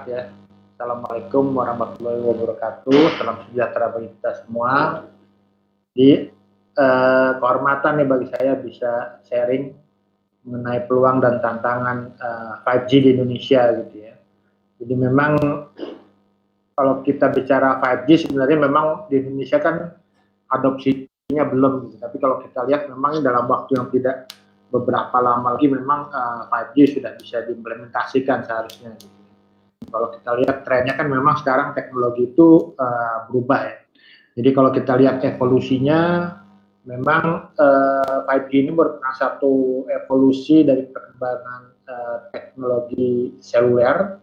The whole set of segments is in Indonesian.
Sehat ya. Assalamualaikum warahmatullahi wabarakatuh. Salam sejahtera bagi kita semua. Di kehormatan nih bagi saya bisa sharing mengenai peluang dan tantangan 5G di Indonesia gitu ya. Jadi memang kalau kita bicara 5G sebenarnya memang di Indonesia kan adopsinya belum gitu. Tapi kalau kita lihat memang dalam waktu yang tidak beberapa lama lagi memang 5G sudah bisa diimplementasikan seharusnya gitu. Kalau kita lihat trennya kan memang sekarang teknologi itu berubah ya. Jadi kalau kita lihat evolusinya, memang 5G ini merupakan satu evolusi dari perkembangan teknologi seluler.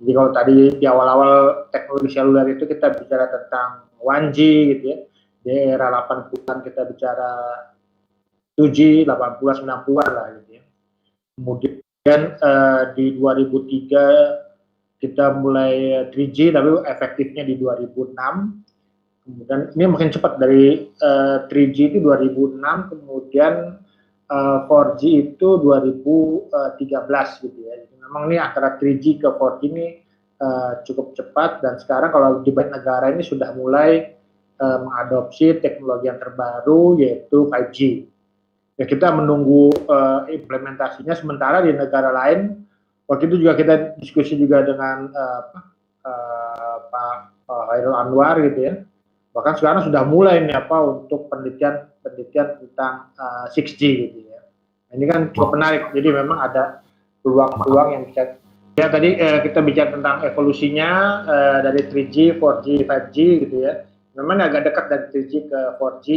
Jadi kalau tadi di awal-awal teknologi seluler itu kita bicara tentang 1G gitu ya. Di era 80-an kita bicara 2G, 80-an, 90-an lah gitu ya. Kemudian di 2003 kita mulai 3G, tapi efektifnya di 2006. Kemudian ini makin cepat dari 3G itu 2006, kemudian 4G itu 2013 gitu ya. Jadi memang ini antara 3G ke 4G ini cukup cepat, dan sekarang kalau di banyak negara ini sudah mulai mengadopsi teknologi yang terbaru yaitu 5G. Ya kita menunggu implementasinya, sementara di negara lain waktu itu juga kita diskusi juga dengan Pak Hairul Anwar gitu ya. Bahkan sekarang sudah mulai nih untuk penelitian tentang 6G gitu ya. Ini kan cukup menarik. Jadi memang ada peluang-peluang yang bisa. Ya tadi kita bicara tentang evolusinya dari 3G, 4G, 5G gitu ya. Memang agak dekat dari 3G ke 4G.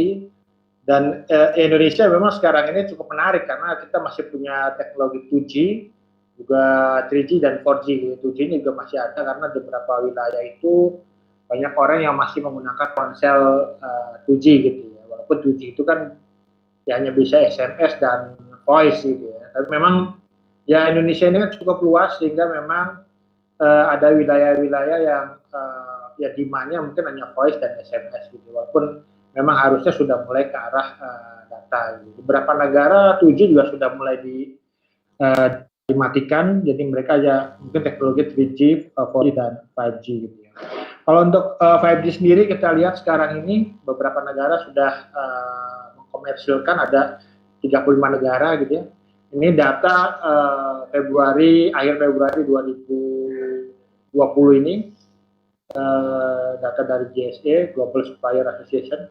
Dan Indonesia memang sekarang ini cukup menarik karena kita masih punya teknologi 2G, juga 3G dan 4G. 2G juga masih ada karena di beberapa wilayah itu banyak orang yang masih menggunakan ponsel 2G gitu ya. Walaupun 2G itu kan ya hanya bisa SMS dan voice gitu ya. Tapi memang ya Indonesia ini kan cukup luas sehingga memang ada wilayah-wilayah yang ya demand-nya mungkin hanya voice dan SMS gitu. Walaupun memang harusnya sudah mulai ke arah data. Gitu. Beberapa negara 2G juga sudah mulai dimatikan, jadi mereka ya mungkin teknologi 3G, 4G dan 5G gitu ya. Kalau untuk 5G sendiri kita lihat sekarang ini beberapa negara sudah mengkomersilkan, ada 35 negara gitu ya. Ini data akhir Februari 2020 ini, data dari GSA, Global Supplier Association,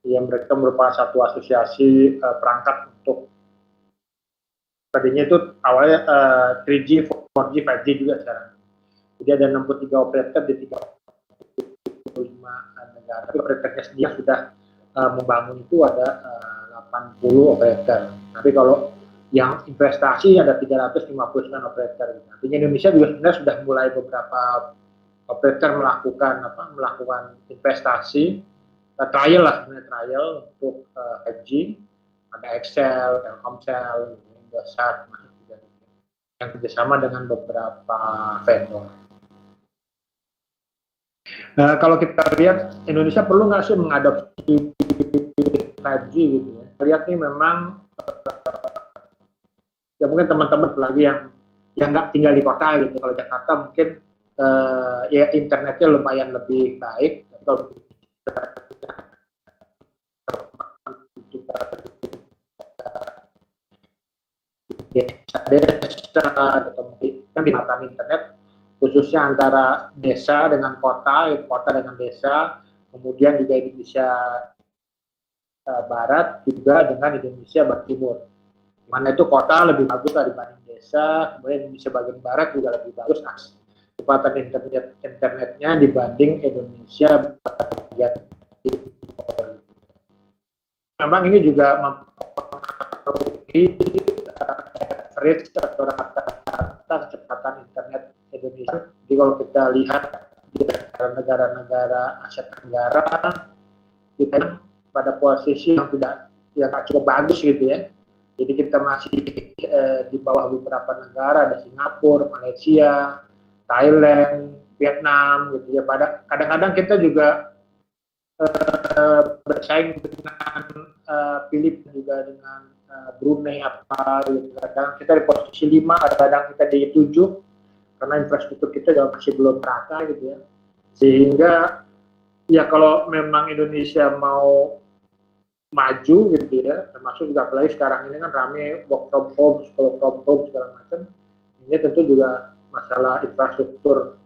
yang mereka merupakan satu asosiasi perangkat untuk, tadinya itu awalnya 3G, 4G, 5G juga sekarang. Jadi ada 63 operator di 35 negara. Tapi operatornya sendiri sudah membangun itu ada 80 operator. Tapi kalau yang investasi ada 359 operator. Artinya Indonesia juga sebenarnya sudah mulai beberapa operator melakukan investasi, trial lah sebenarnya, trial untuk 5G. Ada Excel, Telkomsel, Indosat, yang kerjasama dengan beberapa vendor. Kalau kita lihat Indonesia perlu nggak sih mengadopsi 5G gitu ya? Lihat nih memang ya mungkin teman-teman lagi yang nggak tinggal di kota gitu. Kalau Jakarta mungkin ya internetnya lumayan lebih baik. Kalau desa atau mungkin kan dimakan internet khususnya antara desa dengan kota, kota dengan desa, kemudian juga Indonesia Barat juga dengan Indonesia bagian Timur. Mana itu kota lebih bagus dibanding desa, kemudian Indonesia bagian Barat juga lebih bagus kecepatan internetnya dibanding Indonesia bagian Timur. Memang ini juga mempengaruhi average atau rata-rata kecepatan internet Indonesia. Jadi kalau kita lihat di negara-negara Asia Tenggara, kita pada posisi yang tidak cukup bagus gitu ya. Jadi kita masih di bawah beberapa negara, ada Singapura, Malaysia, Thailand, Vietnam gitu ya. Kadang-kadang kita juga bersaing dengan Filipina juga dengan Brunei gitu. Kadang kita di posisi 5, kadang kita di 7. karena infrastruktur kita juga masih belum merata gitu ya. Sehingga ya kalau memang Indonesia mau maju gitu ya, termasuk juga apalagi sekarang ini kan rame work from home, school from home segala macam, ini tentu juga masalah infrastruktur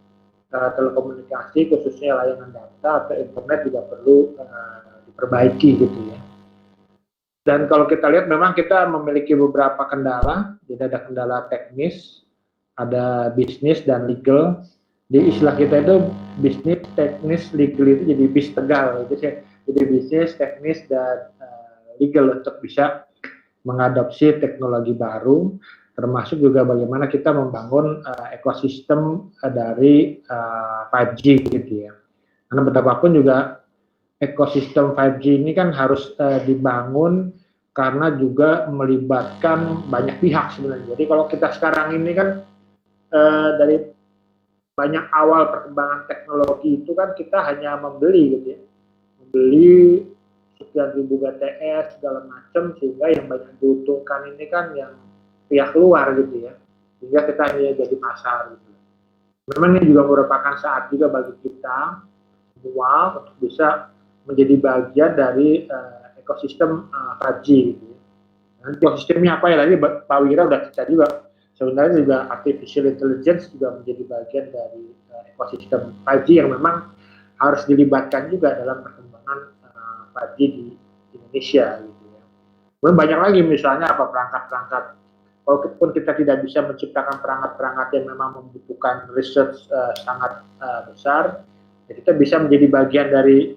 telekomunikasi khususnya layanan data atau internet juga perlu diperbaiki gitu ya. Dan kalau kita lihat memang kita memiliki beberapa kendala, jadi ada kendala teknis, ada bisnis dan legal. Di istilah kita itu bisnis, teknis, legal itu jadi bis tegal, jadi bisnis, teknis dan legal untuk bisa mengadopsi teknologi baru, termasuk juga bagaimana kita membangun ekosistem dari 5G gitu ya. Karena betapapun juga ekosistem 5G ini kan harus dibangun karena juga melibatkan banyak pihak sebenarnya. Jadi kalau kita sekarang ini kan dari banyak awal perkembangan teknologi itu kan kita hanya membeli gitu ya, membeli sekian ribu BTS segala macam, sehingga yang banyak diuntungkan ini kan yang pihak luar gitu ya, sehingga kita hanya jadi pasar gitu. Memang ini juga merupakan saat juga bagi kita semua untuk bisa menjadi bagian dari ekosistem 5G gitu ya. Nanti ekosistemnya apa ya, tadi Pak Wira udah cerita juga, sebenarnya juga artificial intelligence juga menjadi bagian dari ekosistem 5G yang memang harus dilibatkan juga dalam perkembangan 5G di Indonesia gitu ya. Kemudian banyak lagi misalnya apa perangkat-perangkat, walaupun kita tidak bisa menciptakan perangkat-perangkat yang memang membutuhkan research sangat besar, ya kita bisa menjadi bagian dari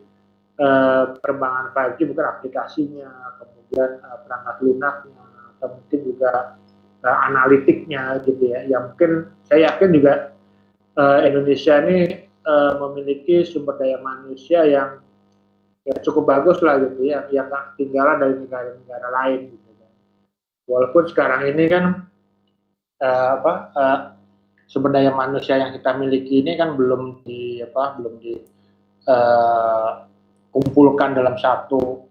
perkembangan 5G, bukan aplikasinya, kemudian perangkat lunaknya, atau mungkin juga analitiknya gitu ya. Yang mungkin saya yakin juga Indonesia ini memiliki sumber daya manusia yang ya cukup bagus lah gitu ya, yang nggak ketinggalan dari negara-negara lain gitu kan. Walaupun sekarang ini kan sumber daya manusia yang kita miliki ini kan belum kumpulkan dalam satu.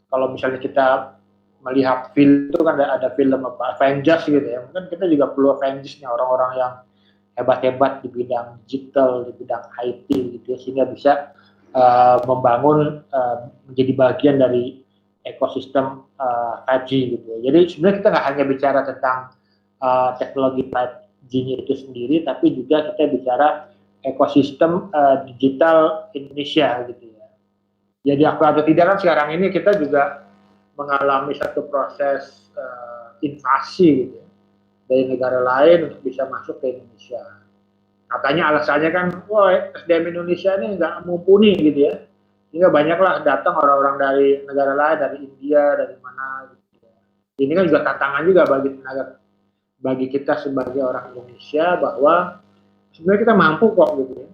Kalau misalnya kita melihat film itu kan ada film Avengers gitu ya, mungkin kita juga perlu Avengers nih, orang-orang yang hebat-hebat di bidang digital, di bidang IT gitu ya, sehingga bisa membangun menjadi bagian dari ekosistem 5G gitu ya. Jadi sebenarnya kita nggak hanya bicara tentang teknologi 5G-nya itu sendiri, tapi juga kita bicara ekosistem digital Indonesia gitu ya. Jadi atau tidak kan sekarang ini kita juga mengalami satu proses invasi gitu ya, dari negara lain untuk bisa masuk ke Indonesia. Katanya alasannya kan, wah SDM Indonesia ini nggak mumpuni gitu ya, sehingga banyaklah datang orang-orang dari negara lain, dari India, dari mana gitu ya. Ini kan juga tantangan juga bagi kita sebagai orang Indonesia, bahwa sebenarnya kita mampu kok gitu ya.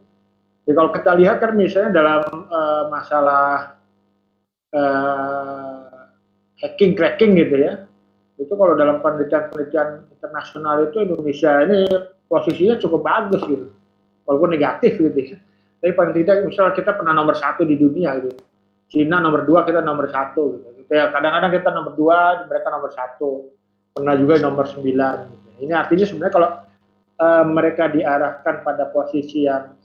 Jadi kalau kita lihat kan misalnya dalam masalah hacking, cracking gitu ya, itu kalau dalam penelitian internasional itu Indonesia ini posisinya cukup bagus gitu, walaupun negatif gitu ya. Tapi paling tidak misalnya kita pernah nomor 1 di dunia gitu, Cina nomor 2, kita nomor 1 gitu. Kadang-kadang kita nomor 2, mereka nomor 1, pernah juga nomor 9 gitu. Ini artinya sebenarnya kalau mereka diarahkan pada posisi yang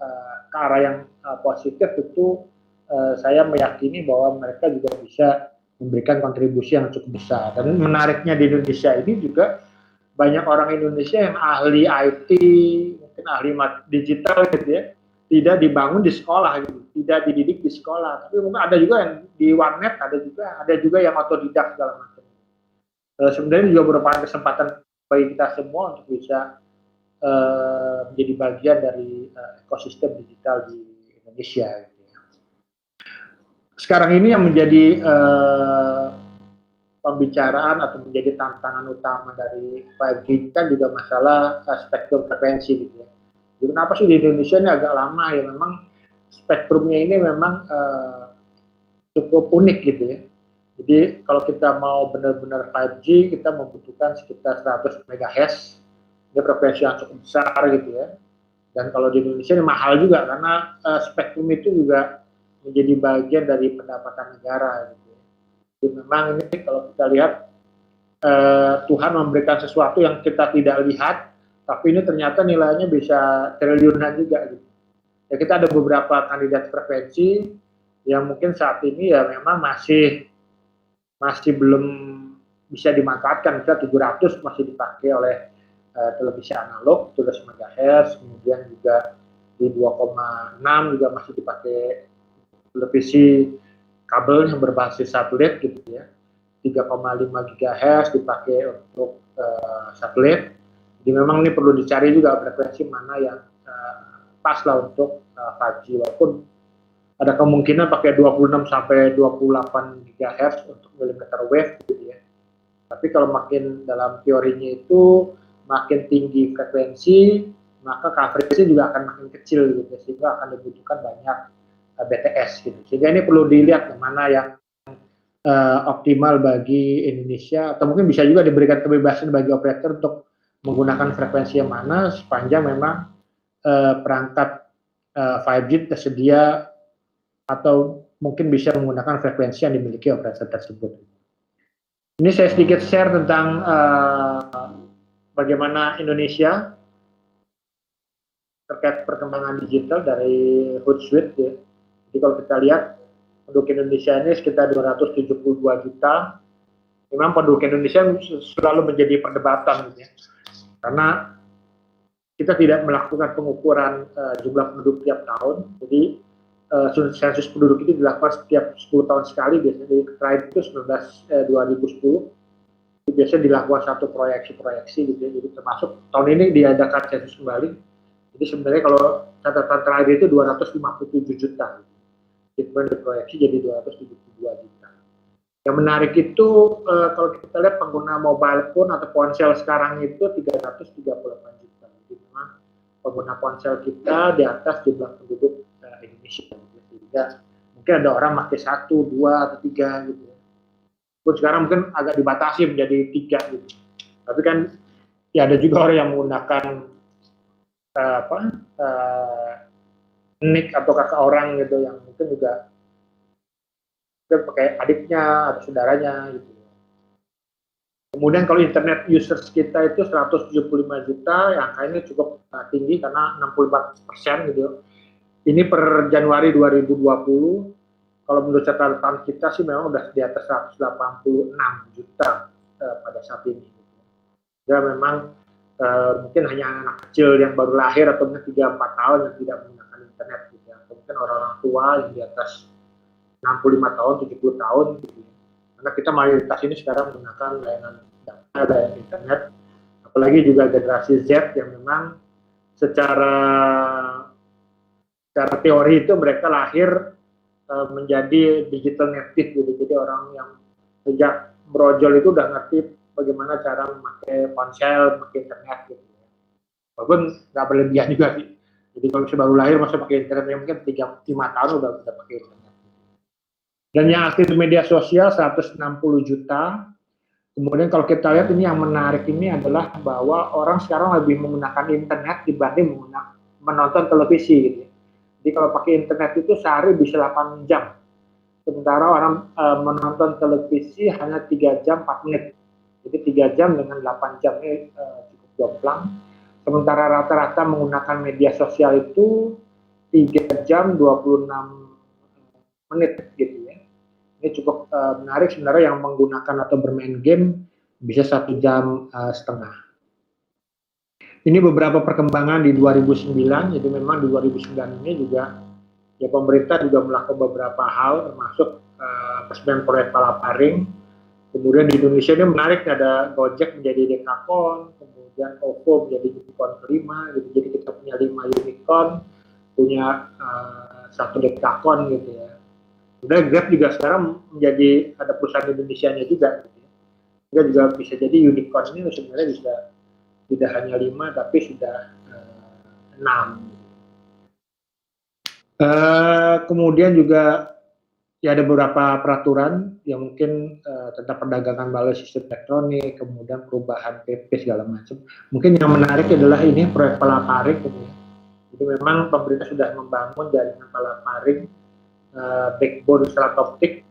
ke arah yang positif, tentu saya meyakini bahwa mereka juga bisa memberikan kontribusi yang cukup besar. Dan menariknya di Indonesia ini juga banyak orang Indonesia yang ahli IT, mungkin ahli digital gitu ya, tidak dibangun di sekolah gitu, tidak dididik di sekolah, tapi mungkin ada juga yang di warnet, ada juga yang otodidak segala macam. Sebenarnya juga merupakan kesempatan bagi kita semua untuk bisa menjadi bagian dari ekosistem digital di Indonesia. Gitu ya. Sekarang ini yang menjadi pembicaraan atau menjadi tantangan utama dari 5G kan juga masalah spektrum frekuensi gitu ya. Jadi kenapa sih di Indonesia ini agak lama ya, memang spektrumnya ini memang cukup unik gitu ya. Jadi kalau kita mau benar-benar 5G, kita membutuhkan sekitar 100 MHz, ini frekuensi yang cukup besar gitu ya. Dan kalau di Indonesia ini mahal juga, karena spektrum itu juga menjadi bagian dari pendapatan negara gitu. Jadi memang ini kalau kita lihat Tuhan memberikan sesuatu yang kita tidak lihat, tapi ini ternyata nilainya bisa triliunan juga gitu. Ya kita ada beberapa kandidat frekuensi yang mungkin saat ini ya memang masih belum bisa dimanfaatkan. Misalnya 700 masih dipakai oleh televisi analog 17 MHz, kemudian juga di 2,6 juga masih dipakai televisi kabel yang berbasis satelit gitu ya. 3,5 GHz dipakai untuk satelit. Jadi memang ini perlu dicari juga frekuensi mana yang pas lah untuk 5G, walaupun ada kemungkinan pakai 26 sampai 28 GHz untuk millimeter wave gitu ya. Tapi kalau makin dalam teorinya itu makin tinggi frekuensi, maka coverage juga akan makin kecil gitu, sehingga akan dibutuhkan banyak BTS gitu. Sehingga ini perlu dilihat mana yang optimal bagi Indonesia, atau mungkin bisa juga diberikan kebebasan bagi operator untuk menggunakan frekuensi yang mana sepanjang memang perangkat 5G tersedia atau mungkin bisa menggunakan frekuensi yang dimiliki operator tersebut. Ini saya sedikit share tentang bagaimana Indonesia terkait perkembangan digital dari Hootsuite ya. Jadi kalau kita lihat penduduk Indonesia ini sekitar 272 juta. Memang penduduk Indonesia selalu menjadi perdebatan gitu ya. Karena kita tidak melakukan pengukuran jumlah penduduk tiap tahun. Jadi sensus penduduk ini dilakukan setiap 10 tahun sekali biasanya. Jadi terakhir itu 2010. Itu biasanya dilakukan satu proyeksi gitu ya. Jadi termasuk tahun ini diadakan sensus kembali. Jadi sebenarnya kalau catatan terakhir itu 257 juta. Jadi diproyeksi jadi 272 juta. Yang menarik itu kalau kita lihat pengguna mobile phone atau ponsel sekarang itu 338 juta. Jadi memang pengguna ponsel kita di atas jumlah penduduk Indonesia. Sehingga mungkin ada orang pakai 1, 2, atau 3 gitu. Pun sekarang mungkin agak dibatasi menjadi 3 gitu. Tapi kan ya ada juga orang yang menggunakan nick atau kakak orang gitu yang mungkin juga pakai adiknya atau saudaranya gitu. Kemudian kalau internet users kita itu 175 juta, yang angka ini cukup tinggi karena 64% gitu. Ini per Januari 2020, kalau menurut catatan kita sih memang udah di atas 186 juta pada saat ini. Ya memang mungkin hanya anak kecil yang baru lahir atau mungkin 3-4 tahun yang tidak menggunakan internet gitu ya. Atau mungkin orang-orang tua yang di atas 65 tahun, 70 tahun gitu. Karena kita mayoritas ini sekarang menggunakan layanan data, layanan internet. Apalagi juga generasi Z yang memang secara teori itu mereka lahir menjadi digital native gitu. Jadi orang yang sejak brojol itu udah ngerti bagaimana cara memakai ponsel, memakai internet gitu. Walaupun nggak berlebihan juga sih. Jadi kalau baru lahir masa pakai internet mungkin 3-5 tahun udah bisa pakai internet. Dan yang aktif di media sosial 160 juta. Kemudian kalau kita lihat ini yang menarik ini adalah bahwa orang sekarang lebih menggunakan internet dibanding menonton televisi gitu. Jadi kalau pakai internet itu sehari bisa 8 jam. Sementara orang menonton televisi hanya 3 jam 4 menit. Jadi 3 jam dengan 8 jam ini cukup jomplang. Sementara rata-rata menggunakan media sosial itu 3 jam 26 menit gitu ya. Ini cukup menarik sebenarnya, yang menggunakan atau bermain game bisa 1 jam setengah. Ini beberapa perkembangan di 2009, jadi memang di 2009 ini juga ya pemerintah juga melakukan beberapa hal termasuk peresmian proyek Palaparing. Kemudian di Indonesia ini menarik, ada Gojek menjadi Dekakon, kemudian OVO menjadi unicorn kelima gitu. Jadi kita punya 5 unicorn, punya 1 Dekakon gitu ya. Kemudian Grab juga sekarang menjadi ada perusahaan Indonesianya juga. Gitu ya. Dia juga bisa jadi unicorn ini sebenarnya bisa tidak hanya 5 tapi sudah 6. Kemudian juga ya ada beberapa peraturan yang mungkin tentang perdagangan melalui sistem elektronik, kemudian perubahan PP segala macam. Mungkin yang menarik adalah ini proyek Palaparing. Gitu ya. Jadi memang pemerintah sudah membangun jaringan Palaparing backbone serat optik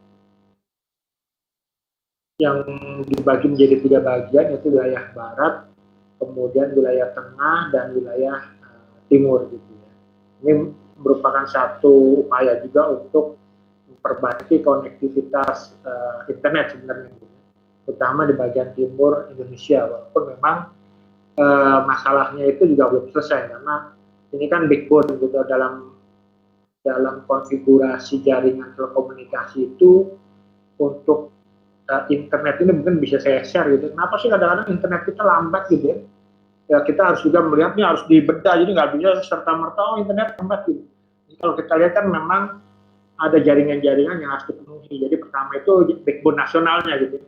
yang dibagi menjadi 3 bagian, yaitu wilayah barat, kemudian wilayah tengah dan wilayah timur gitu ya. Ini merupakan satu upaya juga untuk memperbaiki konektivitas internet sebenarnya, terutama di bagian timur Indonesia. Walaupun memang masalahnya itu juga belum selesai karena ini kan backbone gitu dalam konfigurasi jaringan telekomunikasi itu untuk internet ini mungkin bisa saya share gitu. Kenapa sih kadang-kadang internet kita lambat gitu ya? Ya kita harus juga melihatnya harus dibedah, jadi nggak bisa serta merta internet lambat gitu. Jadi kalau kita lihat kan memang ada jaringan-jaringan yang harus dipenuhi. Jadi pertama itu backbone nasionalnya gitu.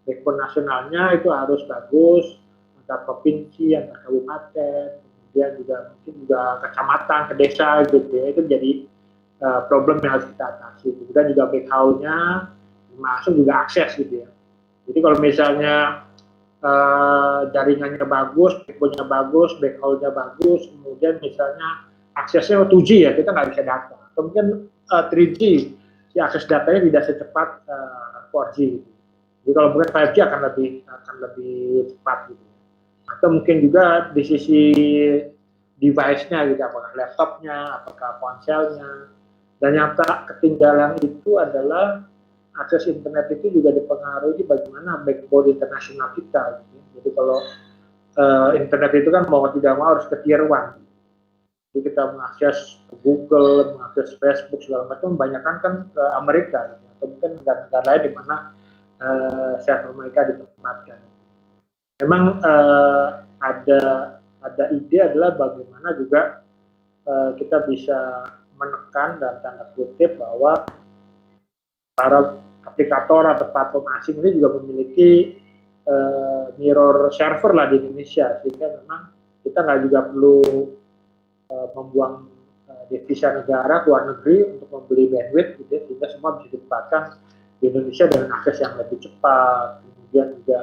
Backbone nasionalnya itu harus bagus antar provinsi, antar kabupaten, kemudian juga mungkin juga kecamatan, ke desa gitu ya. Itu jadi problem yang harus kita atasi. Kemudian juga backhaul-nya masuk juga akses gitu ya. Jadi kalau misalnya jaringannya bagus, backbone-nya bagus, backhaul-nya bagus, kemudian misalnya aksesnya 2G ya, kita nggak bisa data. Kemudian 3G, si akses datanya tidak secepat 4G. Gitu. Jadi kalau mungkin 5G akan lebih cepat gitu. Atau mungkin juga di sisi device-nya gitu, apakah laptopnya, apakah ponselnya. Dan yang tak ketinggalan itu adalah akses internet itu juga dipengaruhi bagaimana backbone internasional kita. Gitu. Jadi kalau internet itu kan mau tidak mau harus ke tier 1. Jadi kita mengakses Google, mengakses Facebook segala macam, kebanyakan kan ke Amerika, gitu. Atau mungkin negara-negara lain di mana server mereka ditempatkan. Memang ada ide adalah bagaimana juga kita bisa menekan dan tanda kutip bahwa para aplikator atau platform asing ini juga memiliki mirror server lah di Indonesia, sehingga memang kita nggak juga perlu membuang devisa negara ke luar negeri untuk membeli bandwidth gitu ya, sehingga semua bisa ditempatkan di Indonesia dengan akses yang lebih cepat. Kemudian juga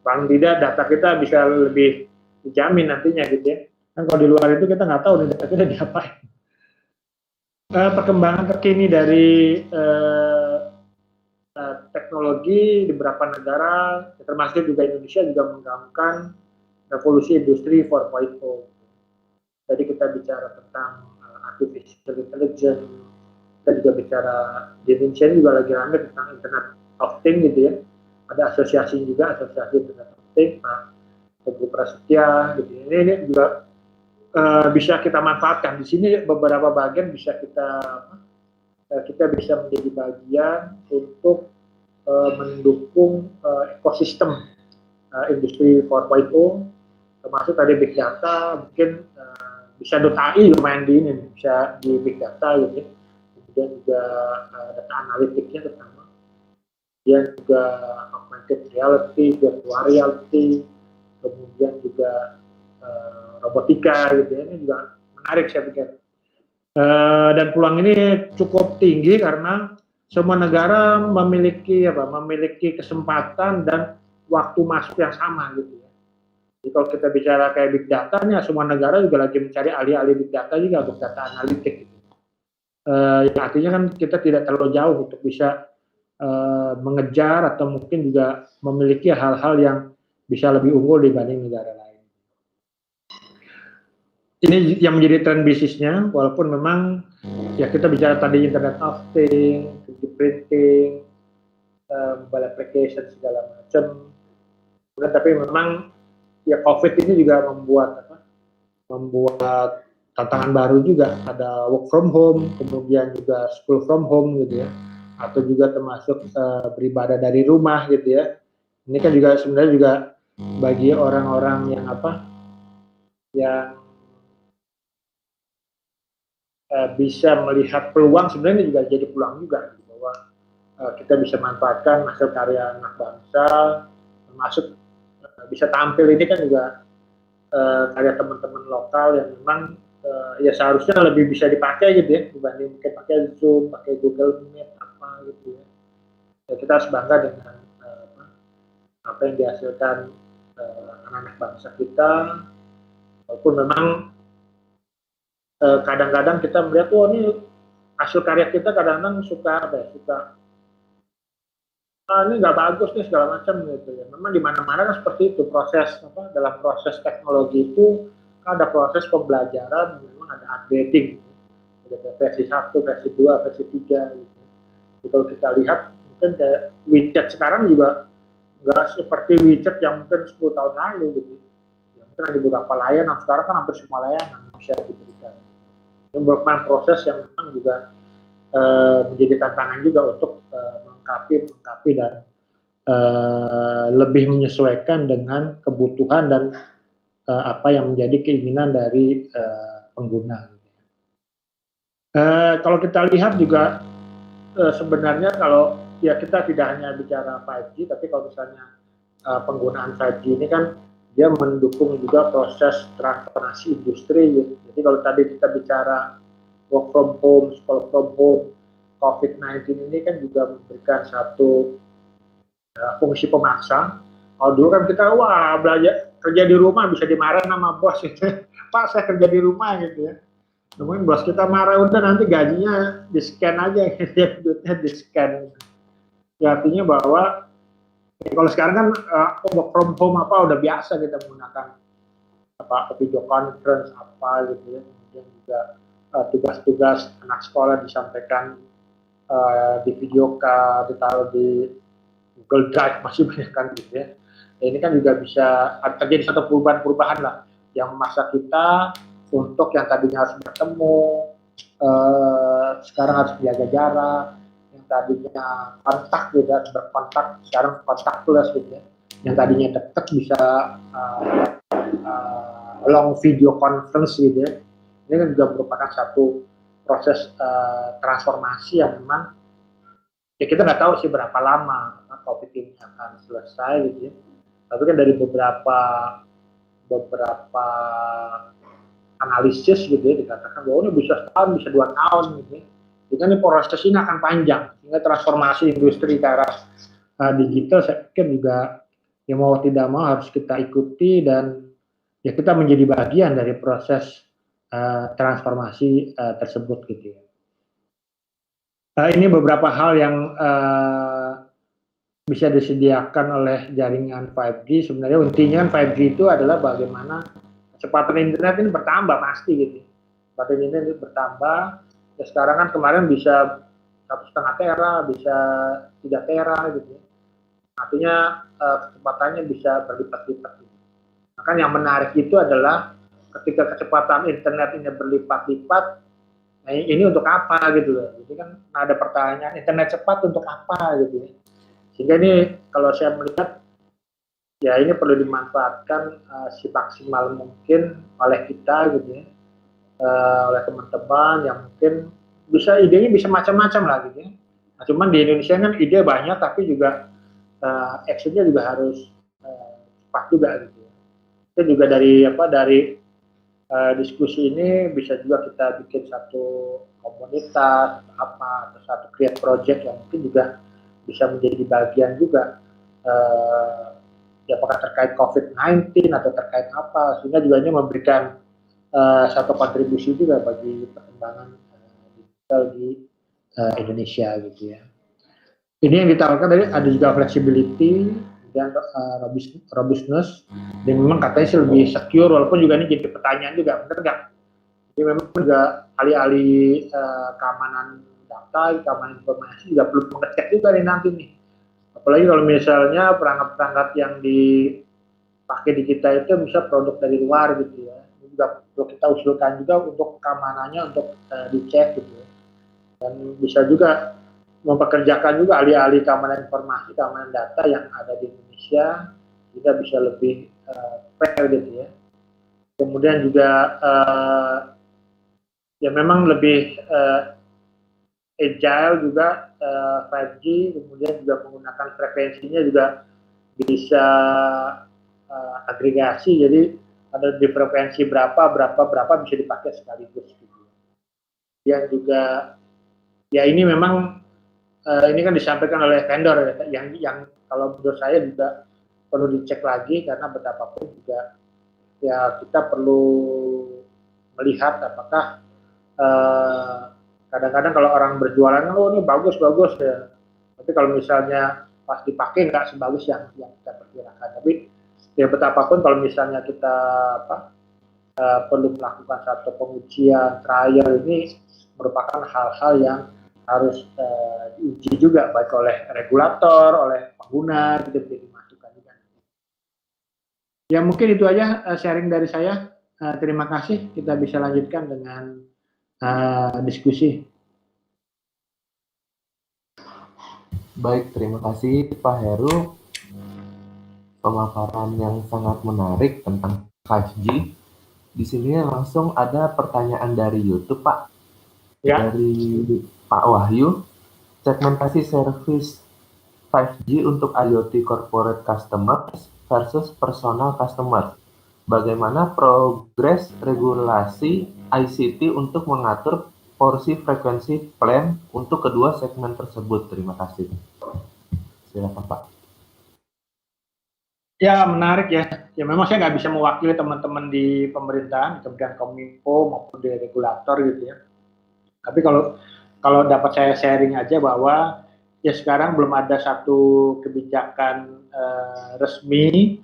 paling tidak data kita bisa lebih dijamin nantinya gitu ya. Kan kalau di luar itu kita nggak tahu nih data kita diapain. Perkembangan terkini dari teknologi di beberapa negara, termasuk juga Indonesia juga menggaungkan revolusi industri 4.0. Jadi kita bicara tentang artificial intelligence, kita juga bicara di Indonesia juga lagi ramai tentang Internet of Things gitu ya. Ada asosiasi juga, asosiasi Internet of Things, Pak Teguh Prasetya gitu ya. Ini juga bisa kita manfaatkan. Di sini beberapa bagian bisa kita bisa menjadi bagian untuk mendukung ekosistem industri 4.0, termasuk tadi big data, mungkin bisa .ai lumayan di ini, bisa di big data gitu, kemudian juga data analitiknya terutama, kemudian juga augmented reality, virtual reality, kemudian juga robotika gitu ya, ini juga menarik saya pikir. Dan peluang ini cukup tinggi karena semua negara memiliki kesempatan dan waktu masuk yang sama gitu ya. Jadi kalau kita bicara kayak big data nih, semua negara juga lagi mencari ahli-ahli big data juga untuk data analitik gitu. Yang artinya kan kita tidak terlalu jauh untuk bisa mengejar atau mungkin juga memiliki hal-hal yang bisa lebih unggul dibanding negara lain. Ini yang menjadi tren bisnisnya, walaupun memang ya kita bicara tadi Internet of Things, 3D printing, mobile application segala macam. Tapi memang ya COVID ini juga membuat tantangan baru juga. Ada work from home, kemudian juga school from home gitu ya, atau juga termasuk beribadah dari rumah gitu ya. Ini kan juga sebenarnya juga bagi orang-orang yang yang bisa melihat peluang, sebenarnya juga jadi peluang juga gitu, bahwa kita bisa manfaatkan hasil karya anak bangsa, termasuk bisa tampil ini kan juga karya teman-teman lokal yang memang ya seharusnya lebih bisa dipakai gitu ya, dibanding mungkin pakai Zoom, pakai Google Meet apa gitu ya. Ya kita harus bangga dengan apa yang dihasilkan anak-anak bangsa kita, walaupun memang kadang-kadang kita melihat ini hasil karya kita kadang-kadang suka ini nggak bagus nih segala macam gitu ya. Memang di mana-mana kan seperti itu proses apa dalam proses teknologi itu kan ada proses pembelajaran, memang ada updating, gitu. Ada versi 1, versi 2, versi 3 gitu. Jadi kalau kita lihat mungkin kayak widget sekarang juga nggak seperti widget yang mungkin 10 tahun lalu gitu. Ya, mungkin ada beberapa layanan, sekarang kan hampir semua layanan bisa diberikan. Ini merupakan proses yang memang juga menjadi tantangan juga untuk mengkapi dan lebih menyesuaikan dengan kebutuhan dan apa yang menjadi keinginan dari pengguna. Kalau kita lihat juga sebenarnya kalau ya kita tidak hanya bicara 5G, tapi kalau misalnya penggunaan 5G ini kan dia mendukung juga proses transformasi industri. Gitu. Jadi kalau tadi kita bicara work from home, school from home, COVID-19 ini kan juga memberikan satu fungsi pemaksa. Kalau dulu kan kita wah belajar kerja di rumah bisa dimarahin sama bos gitu. Pak saya kerja di rumah gitu ya. Mungkin bos kita marah udah nanti gajinya di scan aja gitu ya, duitnya di scan. Ya, artinya bahwa ya, kalau sekarang kan work from home apa udah biasa kita menggunakan apa video conference apa gitu ya. Kemudian juga tugas-tugas anak sekolah disampaikan di video call, ditaruh di Google Drive masih banyak kan gitu ya. Nah, ini kan juga bisa terjadi satu perubahan-perubahan lah yang masa kita untuk yang tadinya harus bertemu sekarang harus menjaga jarak, yang tadinya kontak gitu harus berkontak sekarang kontak plus gitu ya. Yang tadinya dekat bisa long video conference gitu ya. Ini kan juga merupakan satu proses transformasi yang memang ya kita nggak tahu sih berapa lama COVID ini akan selesai gitu ya. Tapi kan dari beberapa analisis gitu ya dikatakan bahwa ini bisa setahun, bisa 2 tahun gitu ya. Jadi ini proses ini akan panjang sehingga transformasi industri ke arah digital saya pikir juga ya mau tidak mau harus kita ikuti dan ya kita menjadi bagian dari proses transformasi tersebut gitu ya. Ini beberapa hal yang bisa disediakan oleh jaringan 5G. Sebenarnya intinya 5G itu adalah bagaimana kecepatan internet ini bertambah pasti gitu. Kecepatan internet ini bertambah. Ya sekarang kan kemarin bisa 1,5 tera, bisa 3 tera gitu. Artinya kecepatannya bisa berlipat-lipat. Gitu. Maka yang menarik itu adalah ketika kecepatan internet ini berlipat-lipat, nah ini untuk apa gitu loh. Jadi kan ada pertanyaan internet cepat untuk apa gitu ya. Sehingga ini kalau saya melihat ya ini perlu dimanfaatkan semaksimal mungkin oleh kita gitu ya, oleh teman-teman yang mungkin bisa idenya bisa macam-macam lah gitu ya. Nah, cuman di Indonesia kan ide banyak tapi juga actionnya juga harus cepat juga gitu ya. Itu juga dari diskusi ini bisa juga kita bikin satu komunitas apa atau satu create project yang mungkin juga bisa menjadi bagian juga ya apakah terkait COVID-19 atau terkait apa sehingga juga ini memberikan satu kontribusi juga bagi perkembangan digital di Indonesia gitu ya. Ini yang ditawarkan tadi ada juga flexibility dan robustness dan memang katanya sih lebih secure walaupun juga ini jadi pertanyaan juga benar nggak? Jadi memang juga alih-alih keamanan data, keamanan informasi juga perlu mengecek juga nih nanti nih. Apalagi kalau misalnya perangkat-perangkat yang dipakai di kita itu bisa produk dari luar gitu ya. Ini juga perlu kita usulkan juga untuk keamanannya untuk dicek gitu ya. Dan bisa juga mempekerjakan juga ahli-ahli keamanan informasi, keamanan data yang ada di Indonesia, kita bisa lebih fair gitu ya. Kemudian juga ya memang lebih agile juga 5G, kemudian juga menggunakan frekuensinya juga bisa agregasi, jadi ada di frekuensi berapa bisa dipakai sekaligus gitu. Yang juga ya ini memang ini kan disampaikan oleh vendor yang kalau menurut saya juga perlu dicek lagi karena betapapun juga ya kita perlu melihat apakah kadang-kadang kalau orang berjualan oh ini bagus ya tapi kalau misalnya pas dipakai nggak sebagus yang kita perkirakan. Tapi ya betapapun kalau misalnya kita perlu melakukan satu pengujian trial, ini merupakan hal-hal yang harus diuji juga baik oleh regulator, oleh pengguna, gitu, jadi masukan juga. Ya mungkin itu aja sharing dari saya. Terima kasih. Kita bisa lanjutkan dengan diskusi. Baik, terima kasih Pak Heru. Pemaparan yang sangat menarik tentang 5G. Di sini langsung ada pertanyaan dari YouTube, Pak. Ya. Dari Pak Wahyu. Segmentasi service 5G untuk IoT corporate customers versus personal customer. Bagaimana progres regulasi ICT untuk mengatur porsi frekuensi plan untuk kedua segmen tersebut? Terima kasih. Silakan Pak. Ya menarik ya. Ya memang saya nggak bisa mewakili teman-teman di pemerintahan, kemudian Kominfo maupun di regulator gitu ya. Tapi kalau dapat saya sharing aja bahwa ya sekarang belum ada satu kebijakan resmi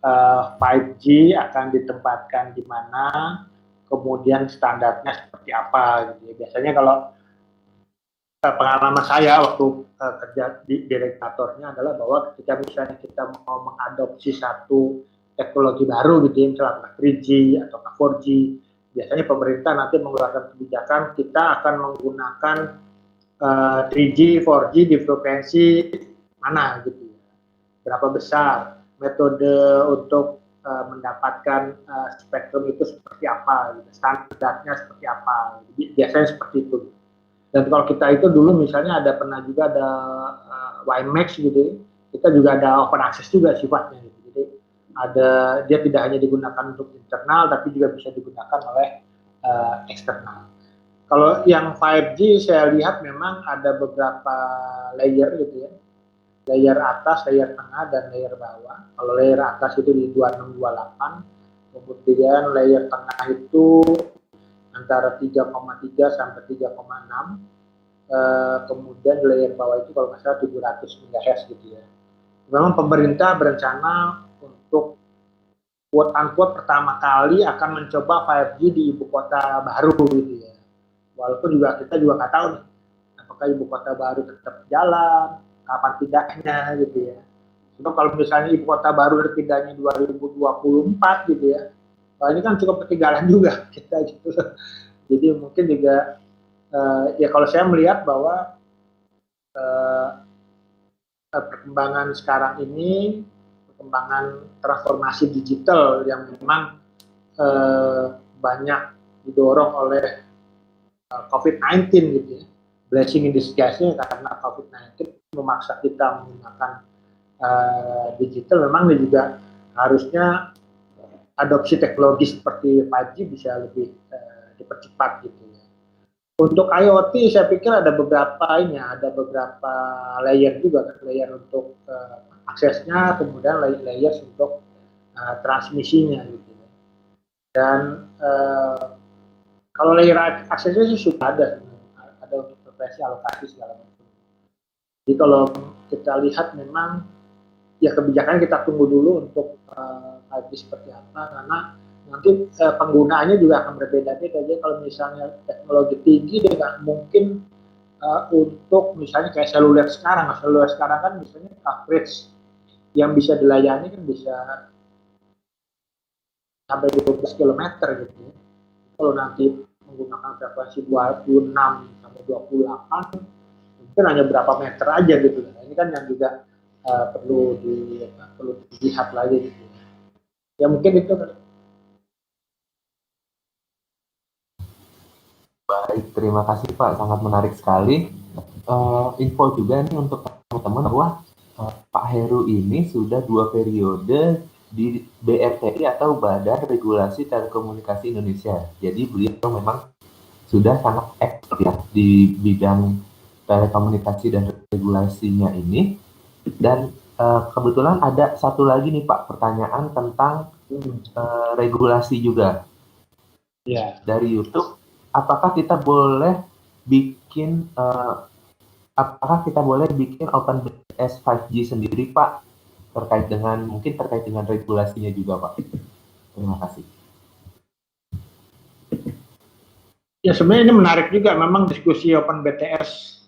5G akan ditempatkan di mana, kemudian standarnya seperti apa gitu ya. Biasanya kalau pengalaman saya waktu kerja di regulatornya adalah bahwa ketika misalnya kita mau mengadopsi satu teknologi baru gitu ya, misalnya 3G atau 4G, biasanya pemerintah nanti mengeluarkan kebijakan kita akan menggunakan 3G, 4G di frekuensi mana gitu ya, berapa besar, metode untuk mendapatkan spektrum itu seperti apa, gitu. Standarnya seperti apa, biasanya seperti itu. Dan kalau kita itu dulu misalnya pernah juga ada WiMAX gitu, kita juga ada open access juga sifatnya gitu. Jadi dia tidak hanya digunakan untuk internal, tapi juga bisa digunakan oleh eksternal. Kalau yang 5G saya lihat memang ada beberapa layer gitu ya, layer atas, layer tengah, dan layer bawah. Kalau layer atas itu di 2628, kemudian layer tengah itu antara 3,3 sampai 3,6, kemudian layer bawah itu kalau nggak salah 700 MHz gitu ya. Memang pemerintah berencana untuk quote-unquote pertama kali akan mencoba 5G di ibu kota baru gitu ya. Walaupun kita juga nggak tahu nih, apakah ibu kota baru tetap jalan, kapan pindahnya gitu ya. Cuma kalau misalnya ibu kota baru pindahnya 2024 gitu ya, ini kan cukup ketinggalan juga kita gitu. Jadi mungkin juga ya kalau saya melihat bahwa perkembangan sekarang ini, perkembangan transformasi digital yang memang banyak didorong oleh COVID-19 gitu ya. Blessing in disguise-nya karena COVID-19 memaksa kita menggunakan digital, memang juga harusnya adopsi teknologi seperti 5G bisa lebih dipercepat gitu ya. Untuk IoT saya pikir ada beberapa layer juga, layer untuk aksesnya, kemudian layer untuk transmisinya gitu. Dan kalau layer aksesnya sih sudah ada untuk frekuensi alokasi segala macam. Jadi kalau kita lihat memang ya kebijakan kita tunggu dulu untuk 5G seperti apa, karena nanti penggunaannya juga akan berbeda-beda. Jadi kalau misalnya teknologi tinggi dia nggak mungkin untuk misalnya kayak seluler sekarang kan misalnya coverage yang bisa dilayani kan bisa sampai 12 km gitu ya. Kalau nanti menggunakan frekuensi 26 sampai 28 mungkin hanya berapa meter aja gitu. Nah, ini kan yang juga perlu dilihat lagi gitu. Ya mungkin itu. Baik, terima kasih Pak, sangat menarik sekali. Info juga nih untuk teman-teman bahwa Pak Heru ini sudah 2 periode di BRTI atau Badan Regulasi Telekomunikasi Indonesia. Jadi beliau memang sudah sangat expert ya di bidang telekomunikasi dan regulasinya ini. Dan kebetulan ada satu lagi nih Pak, pertanyaan tentang regulasi juga. Ya. Dari YouTube, apakah kita boleh bikin apakah kita boleh bikin OpenBTS 5G sendiri, Pak? Mungkin terkait dengan regulasinya juga, Pak. Terima kasih. Ya sebenarnya ini menarik juga, memang diskusi OpenBTS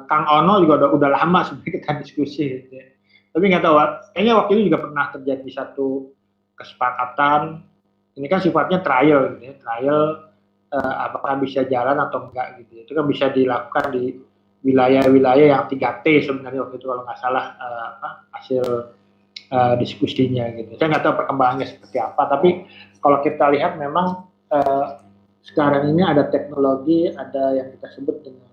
Kang Ono juga udah lama sebenarnya kita diskusi gitu ya. Tapi nggak tahu, kayaknya waktu itu juga pernah terjadi satu kesepakatan, ini kan sifatnya trial gitu ya, trial apakah bisa jalan atau enggak gitu ya. Itu kan bisa dilakukan di wilayah-wilayah yang 3T sebenarnya waktu itu kalau nggak salah hasil diskusinya gitu. Saya nggak tahu perkembangannya seperti apa, tapi kalau kita lihat memang sekarang ini ada teknologi, ada yang kita sebut dengan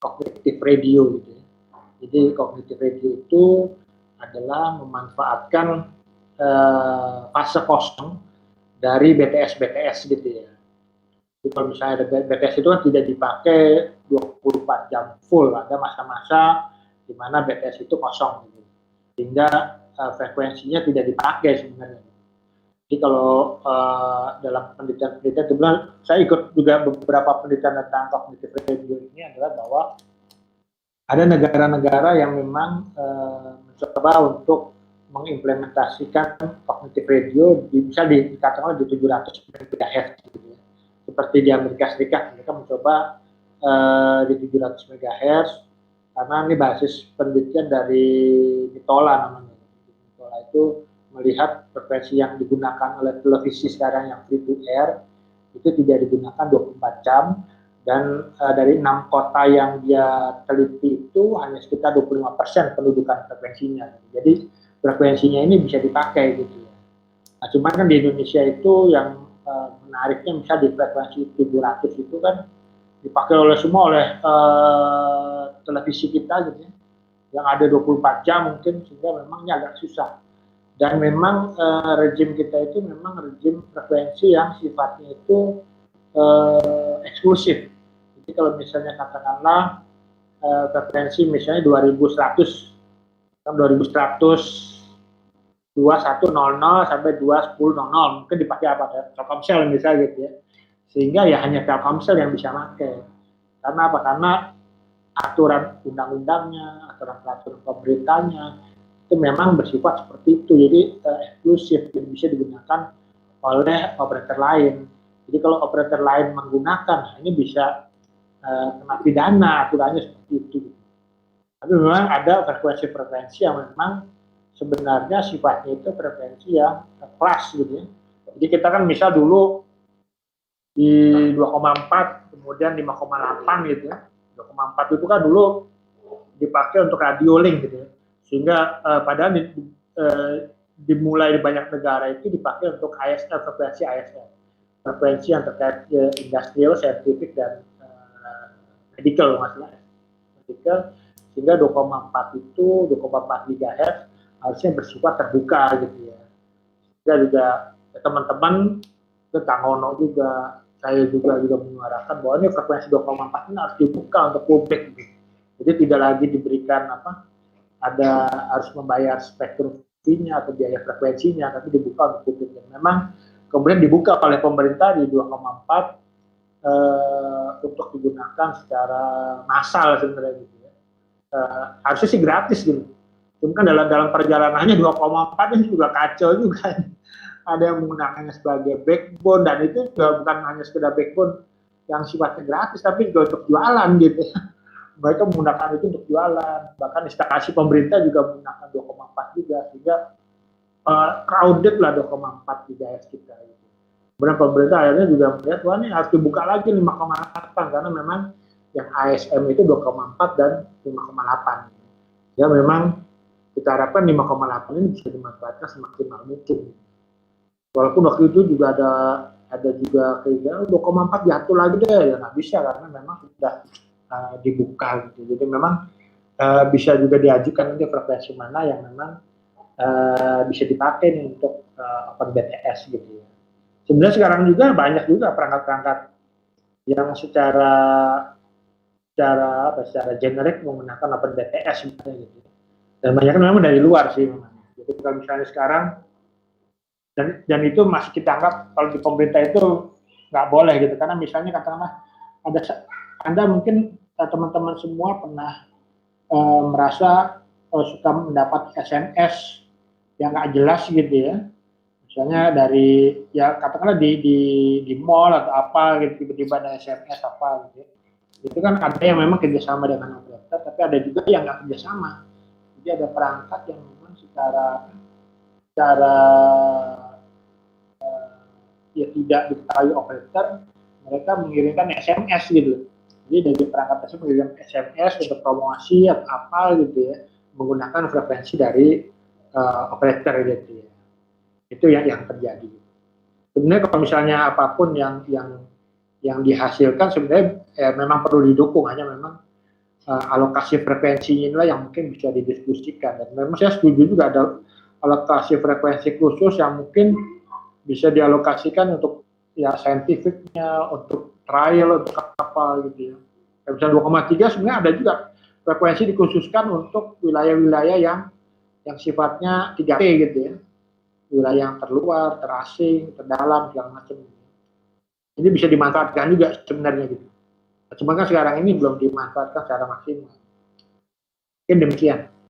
cognitive radio gitu ya. Jadi cognitive radio itu adalah memanfaatkan fase kosong dari BTS gitu ya. Jadi kalau misalnya ada BTS itu kan tidak dipakai 24 jam full, ada masa-masa di mana BTS itu kosong gitu. Sehingga frekuensinya tidak dipakai sebenarnya. Jadi kalau dalam penelitian-penelitian, kebetulan saya ikut juga beberapa penelitian tentang cognitive radio ini adalah bahwa ada negara-negara yang memang mencoba untuk mengimplementasikan cognitive radio bisa dikatakan di 700 MHz gitu ya. Seperti di Amerika Serikat, mereka mencoba di 700 MHz karena ini basis penelitian dari Nitola namanya. Nitola itu melihat frekuensi yang digunakan oleh televisi sekarang yang free to air itu tidak digunakan 24 jam, dan dari 6 kota yang dia teliti itu hanya sekitar 25% pendudukan frekuensinya. Jadi frekuensinya ini bisa dipakai gitu ya. Nah, cuman kan di Indonesia itu yang menariknya misalnya di frekuensi 700 itu kan dipakai oleh semua oleh televisi kita gitu ya. Yang ada 24 jam mungkin, sehingga memangnya agak susah. Dan memang rejim kita itu memang rejim frekuensi yang sifatnya itu eksklusif. Jadi kalau misalnya katakanlah frekuensi misalnya 2100, 2100 sampai 2100 mungkin dipakai apa ya, Telkomsel misalnya gitu ya. Sehingga ya hanya Telkomsel yang bisa pakai. Karena apa? Karena aturan undang-undangnya, aturan peraturan pemerintahnya itu memang bersifat seperti itu, jadi eksklusif yang bisa digunakan oleh operator lain. Jadi kalau operator lain menggunakan, ini bisa kena pidana, aturannya seperti itu. Tapi memang ada frekuensi-frekuensi yang memang sebenarnya sifatnya itu frekuensi yang kelas gitu ya. Jadi kita kan misal dulu di 2,4 kemudian 5,8 gitu ya. 2,4 itu kan dulu dipakai untuk radio link gitu ya. Sehingga padahal dimulai di banyak negara itu dipakai untuk ISL, frekuensi ISL, frekuensi yang terkait industrial, scientific, dan medical masalah medical. Sehingga 2,4 itu 2,4 GHz harusnya bersifat terbuka gitu ya. Sehingga juga teman-teman ke Kang Ono juga, saya juga menyuarakan bahwa ini frekuensi 2,4 ini harus dibuka untuk publik gitu. Jadi tidak lagi diberikan ada harus membayar spektrum fee-nya atau biaya frekuensinya, tapi dibuka untuk publik. Dan memang kemudian dibuka oleh pemerintah di 2,4 untuk digunakan secara massal sebenarnya gitu ya. Harusnya sih gratis gitu. Cuma kan dalam perjalanannya 2,4 ini juga kacau juga. Ada yang menggunakannya sebagai backbone, dan itu juga bukan hanya sekedar backbone yang sifatnya gratis, tapi juga untuk jualan gitu ya. Mereka menggunakan itu untuk jualan, bahkan instalasi pemerintah juga menggunakan 2,4 juga, sehingga crowded lah 2,4 GHz kita gitu. Kemudian pemerintah akhirnya juga melihat, wah ini harus dibuka lagi 5,8, karena memang yang ASM itu 2,4 dan 5,8. Ya memang kita harapkan 5,8 ini bisa dimanfaatkan semaksimal mungkin. Walaupun waktu itu juga ada juga keinginan 2,4 jatuh lagi deh, ya nggak bisa karena memang sudah dibuka gitu. Jadi memang bisa juga diajukan nanti frekuensi mana yang memang bisa dipakai nih untuk OpenBTS gitu ya. Sebenarnya sekarang juga banyak juga perangkat-perangkat yang secara generik menggunakan OpenBTS sebenarnya gitu. Dan banyak memang dari luar sih memang. Jadi kalau misalnya sekarang dan itu masih kita anggap kalau di pemerintah itu nggak boleh gitu, karena misalnya katakanlah Anda mungkin teman-teman semua pernah merasa suka mendapat SMS yang nggak jelas gitu ya. Misalnya dari ya katakanlah di mall atau apa gitu, tiba-tiba ada SMS apa gitu. Itu kan ada yang memang kerjasama dengan operator, tapi ada juga yang nggak kerjasama. Jadi ada perangkat yang memang secara ya tidak diketahui operator, mereka mengirimkan SMS gitu. Jadi dari perangkat tersebut mengirim SMS untuk promosi atau apa gitu ya, menggunakan frekuensi dari operator gitu ya. Itu yang terjadi. Sebenarnya kalau misalnya apapun yang dihasilkan sebenarnya memang perlu didukung, hanya memang alokasi frekuensinya inilah yang mungkin bisa didiskusikan. Dan memang saya setuju juga ada alokasi frekuensi khusus yang mungkin bisa dialokasikan untuk ya saintifiknya, untuk trial, untuk apa gitu ya. Misalnya 2,3 sebenarnya ada juga frekuensi dikhususkan untuk wilayah-wilayah yang sifatnya 3T gitu ya. Wilayah yang terluar, terasing, terdalam, segala macam. Ini bisa dimanfaatkan juga sebenarnya gitu. Cuma kan sekarang ini belum dimanfaatkan secara maksimal. Mungkin demikian.